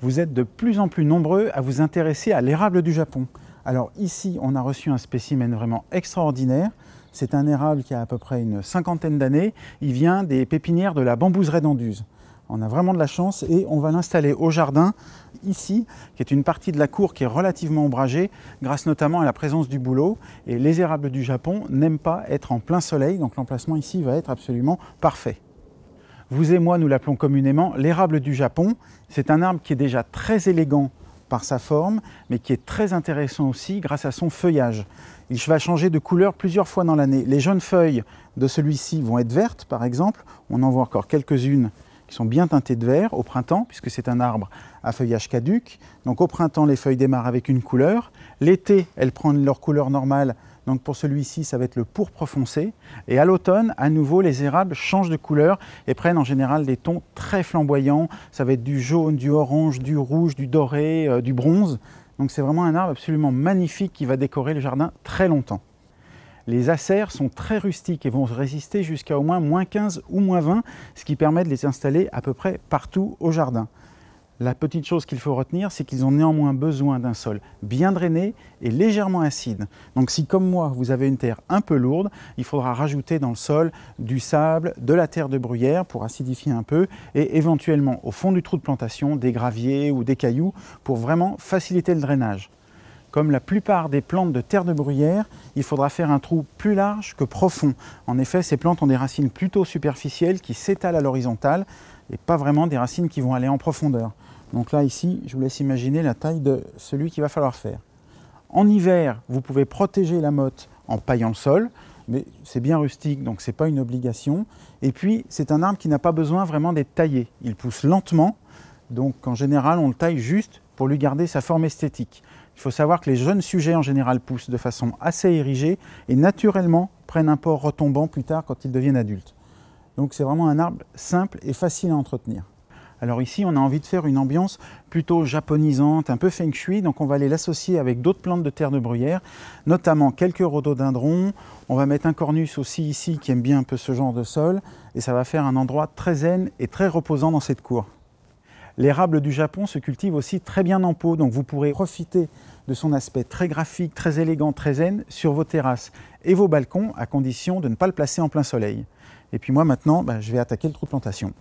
vous êtes de plus en plus nombreux à vous intéresser à l'érable du Japon. Alors ici, on a reçu un spécimen vraiment extraordinaire. C'est un érable qui a à peu près une cinquantaine d'années. Il vient des pépinières de la bambouseraie d'Anduze. On a vraiment de la chance et on va l'installer au jardin, ici, qui est une partie de la cour qui est relativement ombragée, grâce notamment à la présence du bouleau. Et les érables du Japon n'aiment pas être en plein soleil, donc l'emplacement ici va être absolument parfait. Vous et moi, nous l'appelons communément l'érable du Japon. C'est un arbre qui est déjà très élégant par sa forme, mais qui est très intéressant aussi grâce à son feuillage. Il va changer de couleur plusieurs fois dans l'année. Les jeunes feuilles de celui-ci vont être vertes, par exemple. On en voit encore quelques-unes qui sont bien teintées de vert au printemps, puisque c'est un arbre à feuillage caduc. Donc au printemps, les feuilles démarrent avec une couleur. L'été, elles prennent leur couleur normale. Donc pour celui-ci, ça va être le pourpre foncé. Et à l'automne, à nouveau, les érables changent de couleur et prennent en général des tons très flamboyants. Ça va être du jaune, du orange, du rouge, du doré, du bronze. Donc c'est vraiment un arbre absolument magnifique qui va décorer le jardin très longtemps. Les acères sont très rustiques et vont résister jusqu'à au moins -15 ou -20, ce qui permet de les installer à peu près partout au jardin. La petite chose qu'il faut retenir, c'est qu'ils ont néanmoins besoin d'un sol bien drainé et légèrement acide. Donc si, comme moi, vous avez une terre un peu lourde, il faudra rajouter dans le sol du sable, de la terre de bruyère pour acidifier un peu et éventuellement au fond du trou de plantation des graviers ou des cailloux pour vraiment faciliter le drainage. Comme la plupart des plantes de terre de bruyère, il faudra faire un trou plus large que profond. En effet, ces plantes ont des racines plutôt superficielles qui s'étalent à l'horizontale et pas vraiment des racines qui vont aller en profondeur. Donc là, ici, je vous laisse imaginer la taille de celui qu'il va falloir faire. En hiver, vous pouvez protéger la motte en paillant le sol, mais c'est bien rustique, donc ce n'est pas une obligation. Et puis, c'est un arbre qui n'a pas besoin vraiment d'être taillé. Il pousse lentement, donc en général, on le taille juste pour lui garder sa forme esthétique. Il faut savoir que les jeunes sujets, en général, poussent de façon assez érigée et naturellement prennent un port retombant plus tard quand ils deviennent adultes. Donc c'est vraiment un arbre simple et facile à entretenir. Alors ici, on a envie de faire une ambiance plutôt japonisante, un peu feng shui, donc on va aller l'associer avec d'autres plantes de terre de bruyère, notamment quelques rhododendrons. On va mettre un cornus aussi ici qui aime bien un peu ce genre de sol, et ça va faire un endroit très zen et très reposant dans cette cour. L'érable du Japon se cultive aussi très bien en pot, donc vous pourrez profiter de son aspect très graphique, très élégant, très zen sur vos terrasses et vos balcons, à condition de ne pas le placer en plein soleil. Et puis moi maintenant, je vais attaquer le trou de plantation.